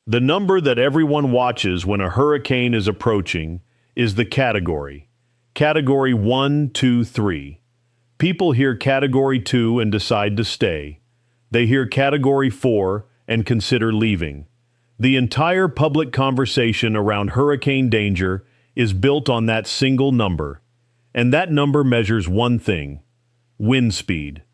The number that everyone watches when a hurricane is approaching is the category. Category 1, 2, 3. People hear Category 2 and decide to stay. They hear Category 4 and consider leaving. The entire public conversation around hurricane danger is built on that single number. And that number measures one thing: wind speed.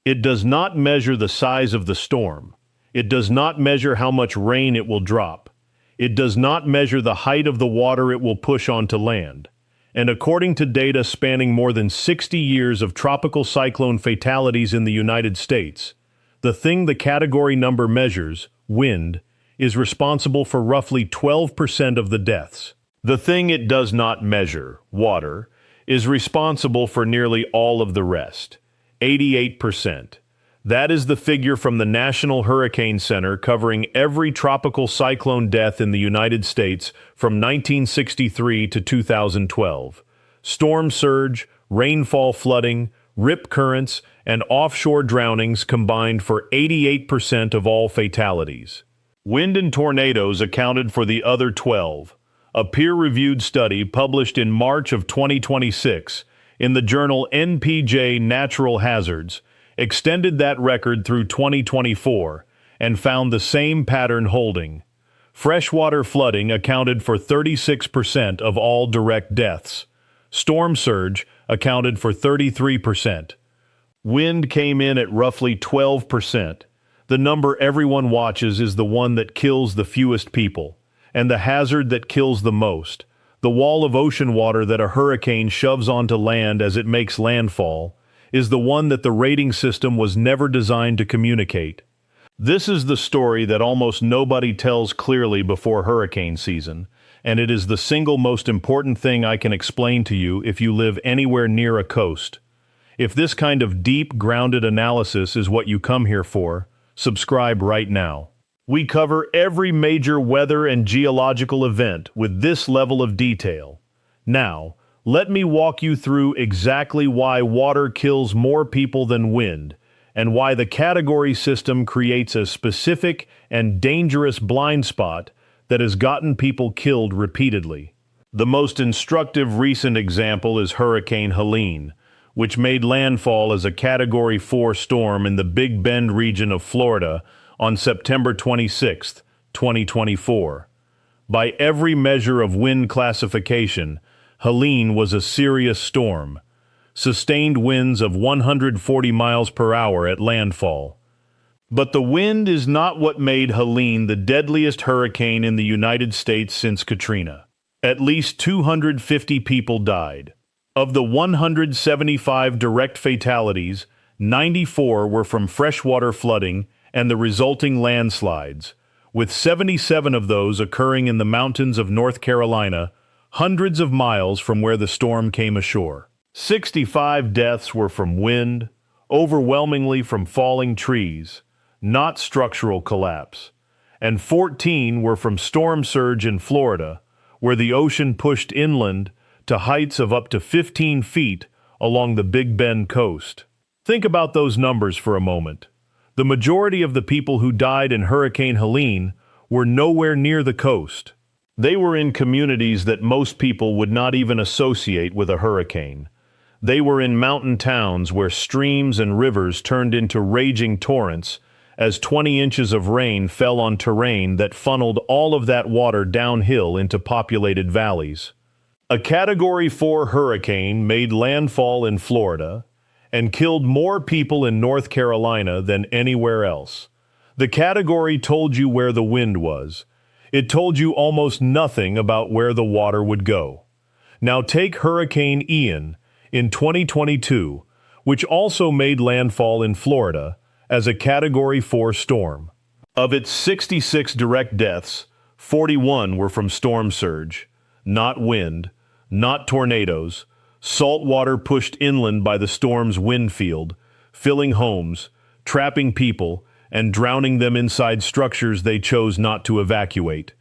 It does not measure the size of the storm. It does not measure how much rain it will drop. It does not measure the height of the water it will push onto land. And according to data spanning more than 60 years of tropical cyclone fatalities in the United States, the thing the category number measures, wind, is responsible for roughly 12% of the deaths. The thing it does not measure, water, is responsible for nearly all of the rest, 88%. That is the figure from the National Hurricane Center covering every tropical cyclone death in the United States from 1963 to 2012. Storm surge, rainfall flooding, rip currents, and offshore drownings combined for 88% of all fatalities. Wind and tornadoes accounted for the other 12. A peer-reviewed study published in March of 2026 in the journal NPJ Natural Hazards extended that record through 2024 and found the same pattern holding. Freshwater flooding accounted for 36% of all direct deaths. Storm surge accounted for 33%. Wind came in at roughly 12%. The number everyone watches is the one that kills the fewest people, and the hazard that kills the most. The wall of ocean water that a hurricane shoves onto land as it makes landfall is the one that the rating system was never designed to communicate. This is the story that almost nobody tells clearly before hurricane season, and it is the single most important thing I can explain to you if you live anywhere near a coast. If this kind of deep, grounded analysis is what you come here for, subscribe right now. We cover every major weather and geological event with this level of detail. Now, let me walk you through exactly why water kills more people than wind, and why the category system creates a specific and dangerous blind spot that has gotten people killed repeatedly. The most instructive recent example is Hurricane Helene, which made landfall as a Category 4 storm in the Big Bend region of Florida on September 26, 2024. By every measure of wind classification, Helene was a serious storm. Sustained winds of 140 miles per hour at landfall. But the wind is not what made Helene the deadliest hurricane in the United States since Katrina. At least 250 people died. Of the 175 direct fatalities, 94 were from freshwater flooding and the resulting landslides, with 77 of those occurring in the mountains of North Carolina, hundreds of miles from where the storm came ashore. 65 deaths were from wind, overwhelmingly from falling trees, not structural collapse, and 14 were from storm surge in Florida, where the ocean pushed inland to heights of up to 15 feet along the Big Bend coast. Think about those numbers for a moment. The majority of the people who died in Hurricane Helene were nowhere near the coast. They were in communities that most people would not even associate with a hurricane. They were in mountain towns where streams and rivers turned into raging torrents as 20 inches of rain fell on terrain that funneled all of that water downhill into populated valleys. A Category 4 hurricane made landfall in Florida and killed more people in North Carolina than anywhere else. The category told you where the wind was. It told you almost nothing about where the water would go. Now take Hurricane Ian in 2022, which also made landfall in Florida as a Category 4 storm. Of its 66 direct deaths, 41 were from storm surge, not wind, not tornadoes, salt water pushed inland by the storm's wind field, filling homes, trapping people, and drowning them inside structures they chose not to evacuate.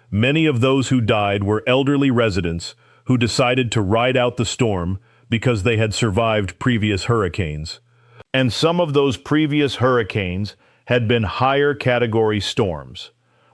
Many of those who died were elderly residents who decided to ride out the storm because they had survived previous hurricanes. And some of those previous hurricanes had been higher category storms.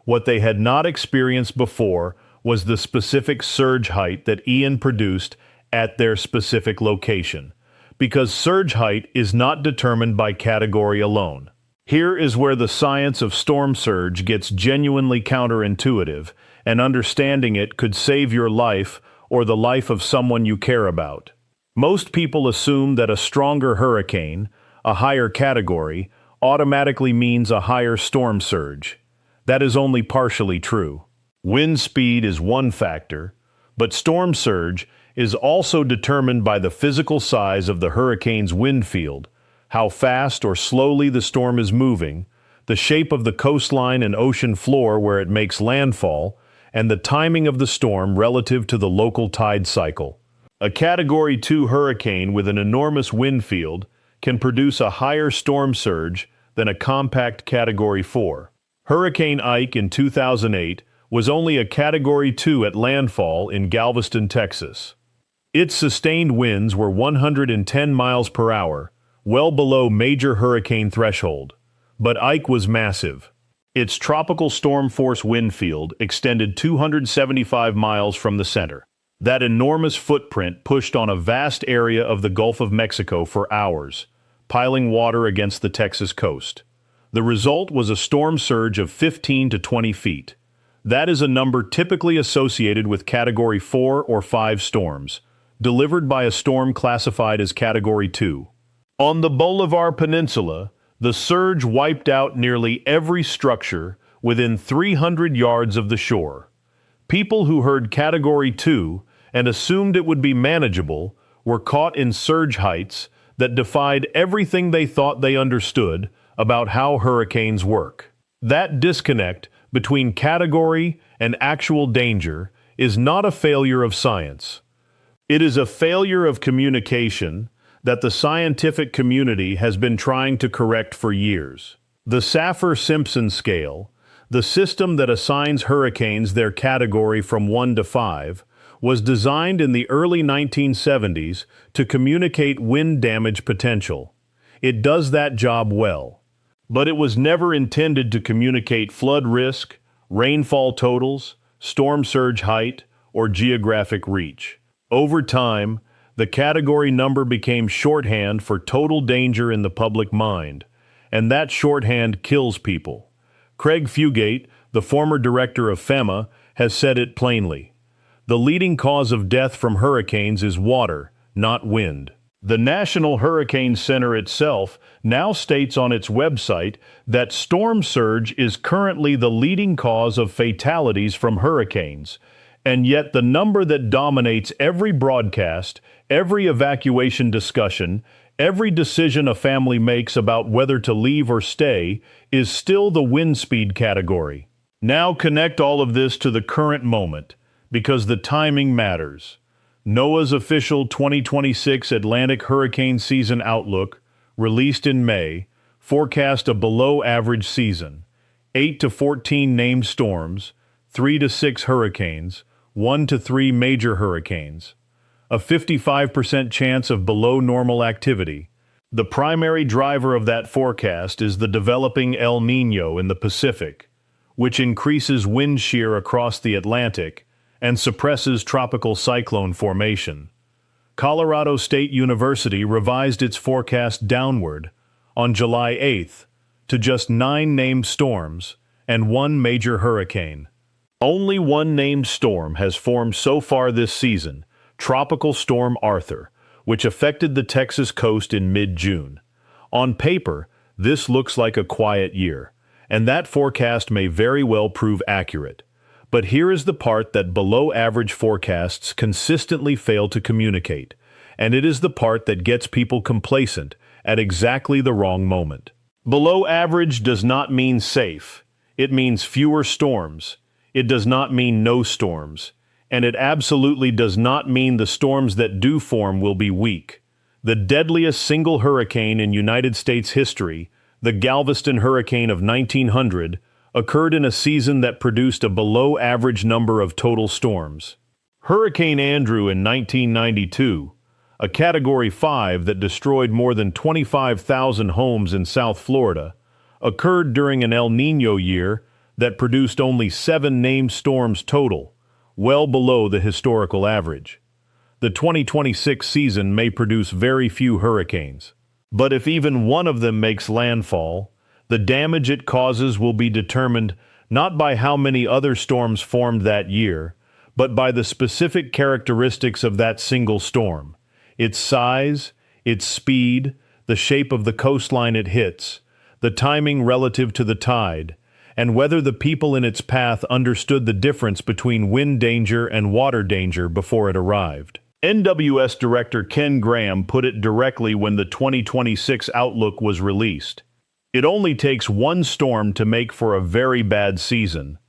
What they had not experienced before was the specific surge height that Ian produced at their specific location, because surge height is not determined by category alone. Here is where the science of storm surge gets genuinely counterintuitive, and understanding it could save your life or the life of someone you care about. Most people assume that a stronger hurricane, a higher category, automatically means a higher storm surge. That is only partially true. Wind speed is one factor, but storm surge is also determined by the physical size of the hurricane's wind field, how fast or slowly the storm is moving, the shape of the coastline and ocean floor where it makes landfall, and the timing of the storm relative to the local tide cycle. A Category 2 hurricane with an enormous wind field can produce a higher storm surge than a compact Category 4. Hurricane Ike in 2008 was only a Category 2 at landfall in Galveston, Texas. Its sustained winds were 110 miles per hour, well below major hurricane threshold. But Ike was massive. Its tropical storm force wind field extended 275 miles from the center. That enormous footprint pushed on a vast area of the Gulf of Mexico for hours, piling water against the Texas coast. The result was a storm surge of 15 to 20 feet. That is a number typically associated with Category 4 or 5 storms, delivered by a storm classified as Category 2. On the Bolivar Peninsula, the surge wiped out nearly every structure within 300 yards of the shore. People who heard Category 2 and assumed it would be manageable were caught in surge heights that defied everything they thought they understood about how hurricanes work. That disconnect between category and actual danger is not a failure of science. It is a failure of communication that the scientific community has been trying to correct for years. The Saffir-Simpson scale, the system that assigns hurricanes their category from 1 to 5, was designed in the early 1970s to communicate wind damage potential. It does that job well. But it was never intended to communicate flood risk, rainfall totals, storm surge height, or geographic reach. Over time, the category number became shorthand for total danger in the public mind, and that shorthand kills people. Craig Fugate, the former director of FEMA, has said it plainly. The leading cause of death from hurricanes is water, not wind. The National Hurricane Center itself now states on its website that storm surge is currently the leading cause of fatalities from hurricanes, and yet the number that dominates every broadcast, every evacuation discussion, every decision a family makes about whether to leave or stay is still the wind speed category. Now connect all of this to the current moment, because the timing matters. NOAA's official 2026 Atlantic Hurricane Season Outlook, released in May, forecast a below-average season, 8 to 14 named storms, 3 to 6 hurricanes, 1 to 3 major hurricanes, a 55% chance of below-normal activity. The primary driver of that forecast is the developing El Niño in the Pacific, which increases wind shear across the Atlantic and suppresses tropical cyclone formation. Colorado State University revised its forecast downward on July 8th to just 9 named storms and 1 major hurricane. Only 1 named storm has formed so far this season, Tropical Storm Arthur, which affected the Texas coast in mid-June. On paper, this looks like a quiet year, and that forecast may very well prove accurate. But here is the part that below-average forecasts consistently fail to communicate, and it is the part that gets people complacent at exactly the wrong moment. Below average does not mean safe. It means fewer storms. It does not mean no storms. And it absolutely does not mean the storms that do form will be weak. The deadliest single hurricane in United States history, the Galveston hurricane of 1900, occurred in a season that produced a below-average number of total storms. Hurricane Andrew in 1992, a Category 5 that destroyed more than 25,000 homes in South Florida, occurred during an El Niño year that produced only 7 named storms total, well below the historical average. The 2026 season may produce very few hurricanes. But if even one of them makes landfall, the damage it causes will be determined not by how many other storms formed that year, but by the specific characteristics of that single storm: its size, its speed, the shape of the coastline it hits, the timing relative to the tide, and whether the people in its path understood the difference between wind danger and water danger before it arrived. NWS Director Ken Graham put it directly when the 2026 outlook was released. It only takes one storm to make for a very bad season.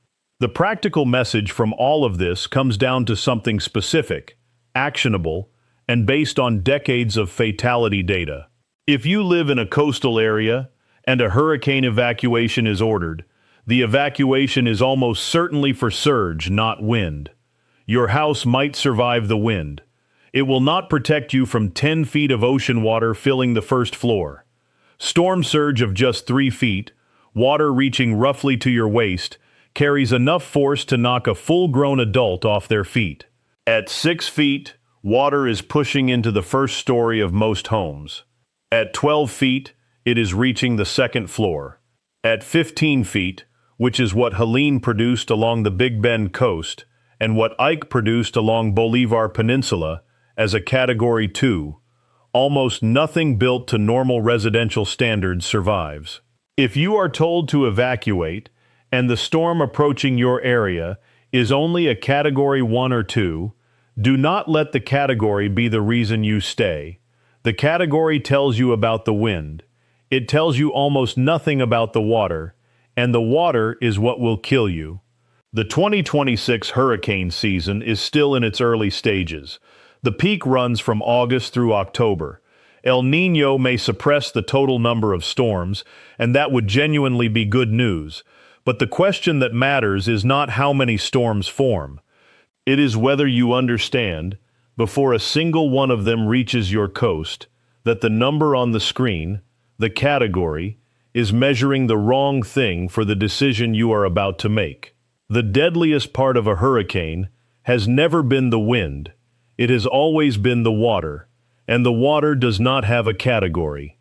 The practical message from all of this comes down to something specific, actionable, and based on decades of fatality data. If you live in a coastal area and a hurricane evacuation is ordered, the evacuation is almost certainly for surge, not wind. Your house might survive the wind. It will not protect you from 10 feet of ocean water filling the first floor. Storm surge of just 3 feet, water reaching roughly to your waist, carries enough force to knock a full-grown adult off their feet. At 6 feet, water is pushing into the first story of most homes. At 12 feet, it is reaching the second floor. At 15 feet, which is what Helene produced along the Big Bend coast, and what Ike produced along Bolivar Peninsula as a Category 2, almost nothing built to normal residential standards survives. If you are told to evacuate, and the storm approaching your area is only a Category 1 or 2, do not let the category be the reason you stay. The category tells you about the wind. It tells you almost nothing about the water, and the water is what will kill you. The 2026 hurricane season is still in its early stages. The peak runs from August through October. El Niño may suppress the total number of storms, and that would genuinely be good news. But the question that matters is not how many storms form. It is whether you understand, before a single one of them reaches your coast, that the number on the screen, the category, is measuring the wrong thing for the decision you are about to make. The deadliest part of a hurricane has never been the wind. It has always been the water, and the water does not have a category.